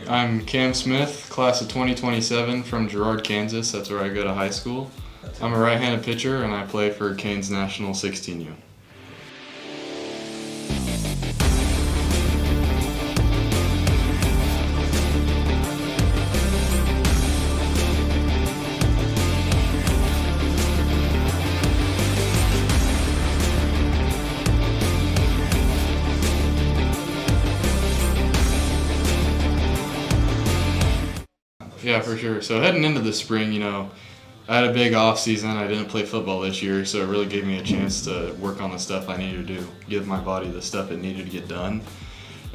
I'm Kam Smith, class of 2027 from Girard, Kansas. That's where I go to high school. I'm a right-handed pitcher and I play for Kane's National 16U. Yeah, for sure. So heading into the spring, I had a big off season. I didn't play football this year, so it really gave me a chance to work on the stuff I needed to do, give my body the stuff it needed to get done.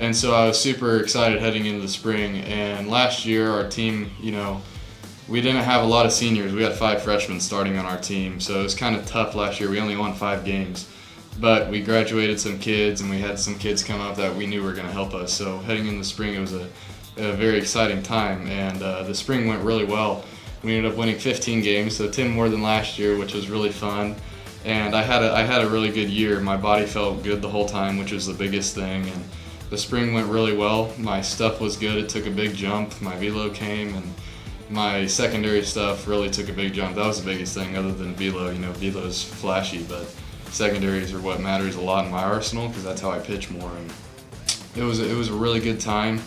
And so I was super excited heading into the spring. And last year, our team, we didn't have a lot of seniors. We had 5 freshmen starting on our team, so it was kind of tough last year. We only won 5 games. But we graduated some kids, and we had some kids come up that we knew were going to help us. So heading into the spring, it was a very exciting time, and the spring went really well. We ended up winning 15 games, so 10 more than last year, which was really fun. And I had a really good year. My body felt good the whole time, which was the biggest thing. And the spring went really well. My stuff was good. It took a big jump. My velo came, and my secondary stuff really took a big jump. That was the biggest thing, other than velo. Velo's flashy, but secondaries are what matters a lot in my arsenal because that's how I pitch more. And it was a really good time.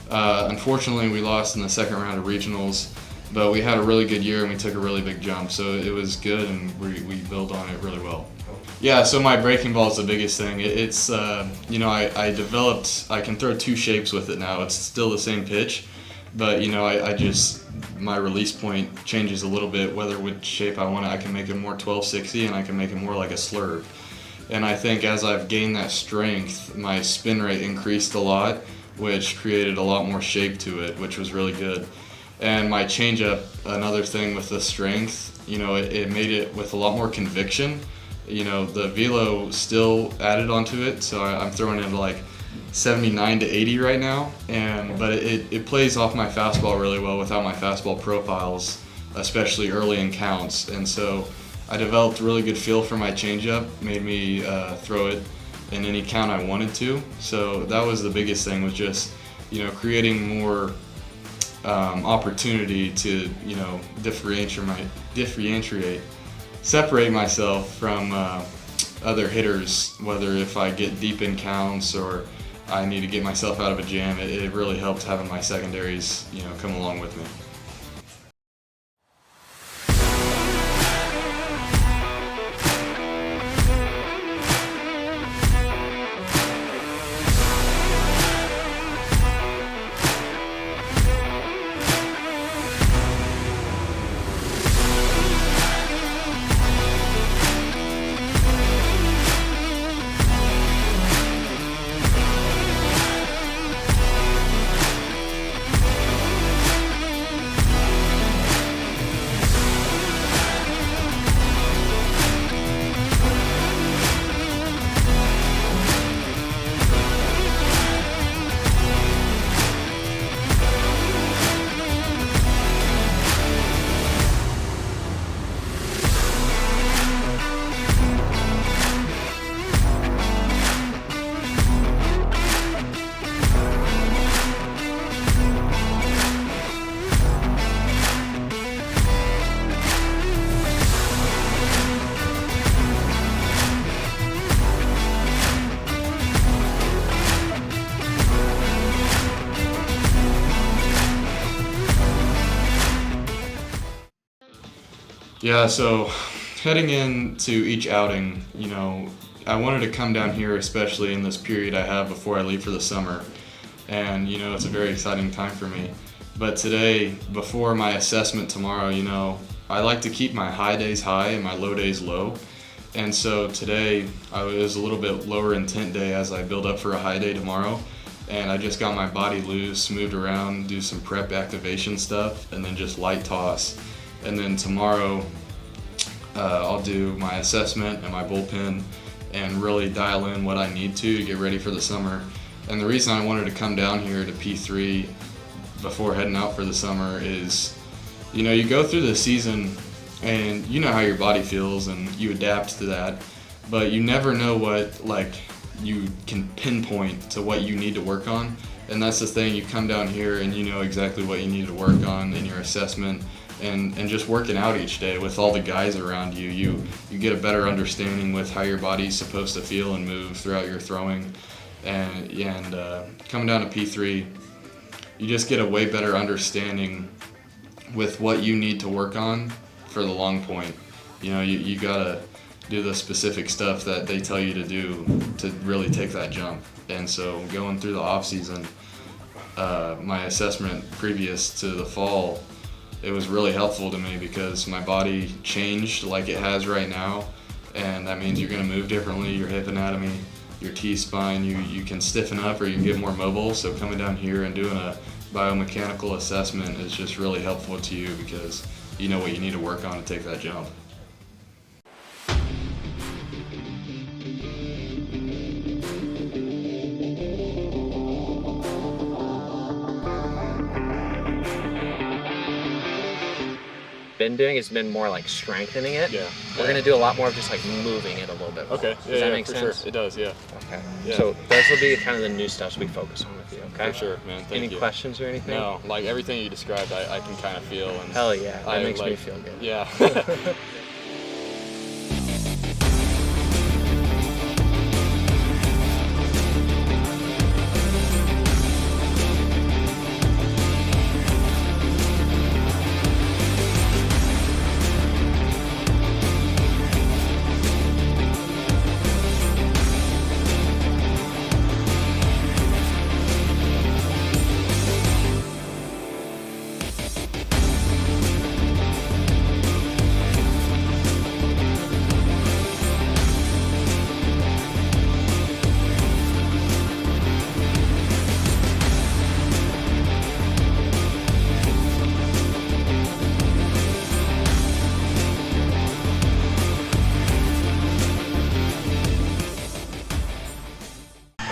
Unfortunately, we lost in the second round of regionals, but we had a really good year and we took a really big jump, so it was good and we built on it really well. Yeah, so my breaking ball is the biggest thing. It's I developed, I can throw 2 shapes with it now. It's still the same pitch, but my release point changes a little bit, whether which shape I want it. I can make it more 1260 and I can make it more like a slurve. And I think as I've gained that strength, my spin rate increased a lot, which created a lot more shape to it, which was really good. And my changeup, another thing with the strength, it made it with a lot more conviction. The velo still added onto it, so I'm throwing it like 79 to 80 right now. But it plays off my fastball really well without my fastball profiles, especially early in counts. And so I developed a really good feel for my changeup, made me throw it in any count I wanted to. So that was the biggest thing, was just creating more opportunity to separate myself from other hitters, whether if I get deep in counts or I need to get myself out of a jam. It really helped having my secondaries come along with me. Yeah, so heading into each outing, I wanted to come down here, especially in this period I have before I leave for the summer. And, it's a very exciting time for me. But today, before my assessment tomorrow, I like to keep my high days high and my low days low. And so today, I was a little bit lower intent day as I build up for a high day tomorrow. And I just got my body loose, moved around, do some prep activation stuff, and then just light toss. And then tomorrow, I'll do my assessment and my bullpen and really dial in what I need to get ready for the summer. And the reason I wanted to come down here to P3 before heading out for the summer is, you go through the season and you know how your body feels and you adapt to that, but you never know what, you can pinpoint to what you need to work on And that's the thing, you come down here and you know exactly what you need to work on in your assessment, and just working out each day with all the guys around you, you get a better understanding with how your body's supposed to feel and move throughout your throwing. And coming down to P3, you just get a way better understanding with what you need to work on for the long point. You know, you gotta do the specific stuff that they tell you to do to really take that jump. And so going through the off season, my assessment previous to the fall, it was really helpful to me because my body changed like it has right now, and that means you're going to move differently. Your hip anatomy, your T-spine, you can stiffen up or you can get more mobile. So coming down here and doing a biomechanical assessment is just really helpful to you because you know what you need to work on to take that jump. Been doing has been more like strengthening it. Yeah. We're gonna do a lot more of just like moving it a little bit more. Okay. Does that make sense? Sure. It does. Yeah. Okay. Yeah. So those will be kind of the new stuff we focus on with you. Okay. For sure, man. Thank Any you. questions or anything? No. Like everything you described, I can kind of feel. And Hell yeah. That makes me feel good. Yeah.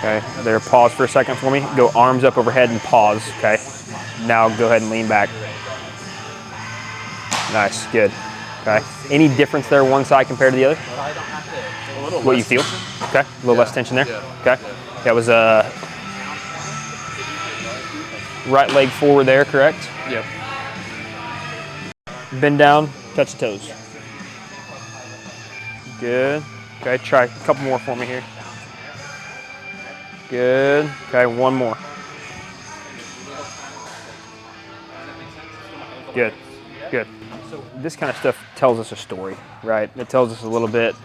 Okay, there, pause for a second for me. Go arms up overhead and pause, okay? Now go ahead and lean back. Nice, good, okay? Any difference there one side compared to the other? What you feel? Okay, a little less tension there, okay? That was right leg forward there, correct? Yep. Bend down, touch the toes. Good, okay, try a couple more for me here. Good. Okay, one more. Good. Good. This kind of stuff tells us a story, right? It tells us a little bit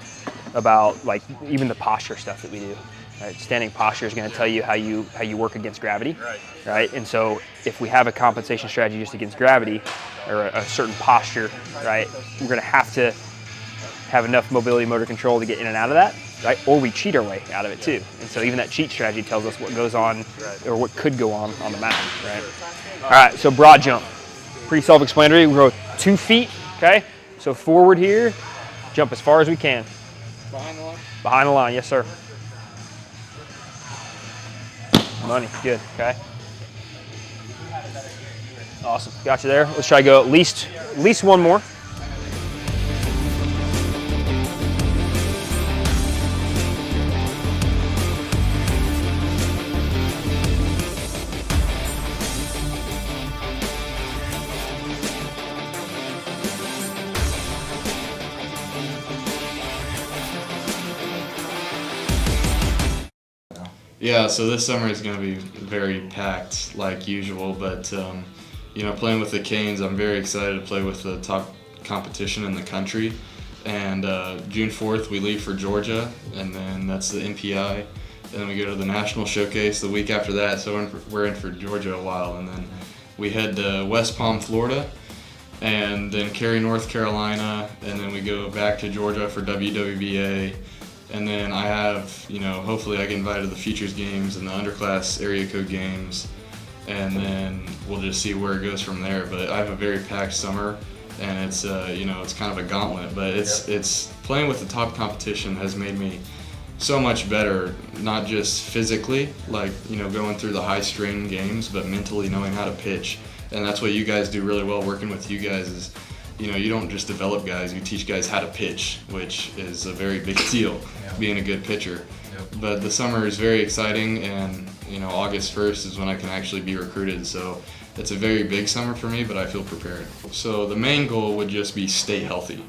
about like even the posture stuff that we do. Right? Standing posture is going to tell you how you work against gravity, right? And so if we have a compensation strategy just against gravity or a certain posture, right, we're going to have enough mobility motor control to get in and out of that. Right? Or we cheat our way out of it too. And so even that cheat strategy tells us what goes on or what could go on the mound, right? All right, so broad jump. Pretty self-explanatory. We go 2 feet, okay? So forward here, jump as far as we can. Behind the line? Behind the line, yes sir. Money, good, okay? Awesome, got you there. Let's try to go at least one more. Yeah, so this summer is going to be very packed like usual, but you know, playing with the Canes, I'm very excited to play with the top competition in the country. And June 4th we leave for Georgia, and then that's the NPI, and then we go to the National Showcase the week after that, so we're in for Georgia a while, and then we head to West Palm, Florida, and then Cary, North Carolina, and then we go back to Georgia for WWBA. And then I have, you know, hopefully I get invited to the Futures Games and the Underclass Area Code Games, and then we'll just see where it goes from there. But I have a very packed summer, and it's, you know, it's kind of a gauntlet. But it's playing with the top competition has made me so much better, not just physically, like, you know, going through the high strain games, but mentally knowing how to pitch. And that's what you guys do really well working with you guys is, you know, you don't just develop guys, you teach guys how to pitch, which is a very big deal, being a good pitcher. But the summer is very exciting, and August 1st is when I can actually be recruited. So it's a very big summer for me, but I feel prepared. So the main goal would just be stay healthy.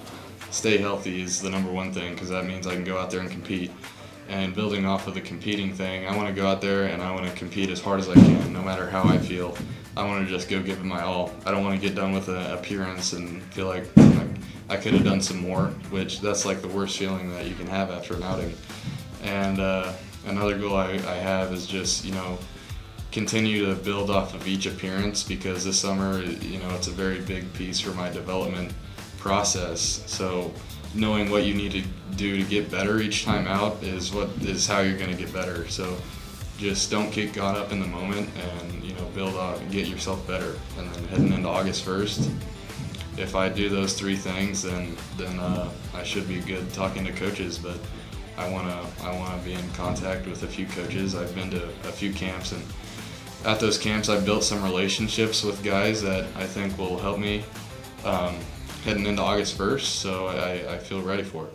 Stay healthy is the number one thing, because that means I can go out there and compete. And building off of the competing thing, I want to go out there and I want to compete as hard as I can, no matter how I feel. I want to just go give it my all. I don't want to get done with an appearance and feel like I could have done some more, which that's like the worst feeling that you can have after an outing. And another goal I have is just, continue to build off of each appearance, because this summer, it's a very big piece for my development process. So knowing what you need to do to get better each time out is how you're going to get better. So just don't get caught up in the moment, and build off and get yourself better. And then heading into August 1st, if I do those three things, then I should be good talking to coaches. But I wanna be in contact with a few coaches. I've been to a few camps, and at those camps I've built some relationships with guys that I think will help me heading into August 1st. So I feel ready for it.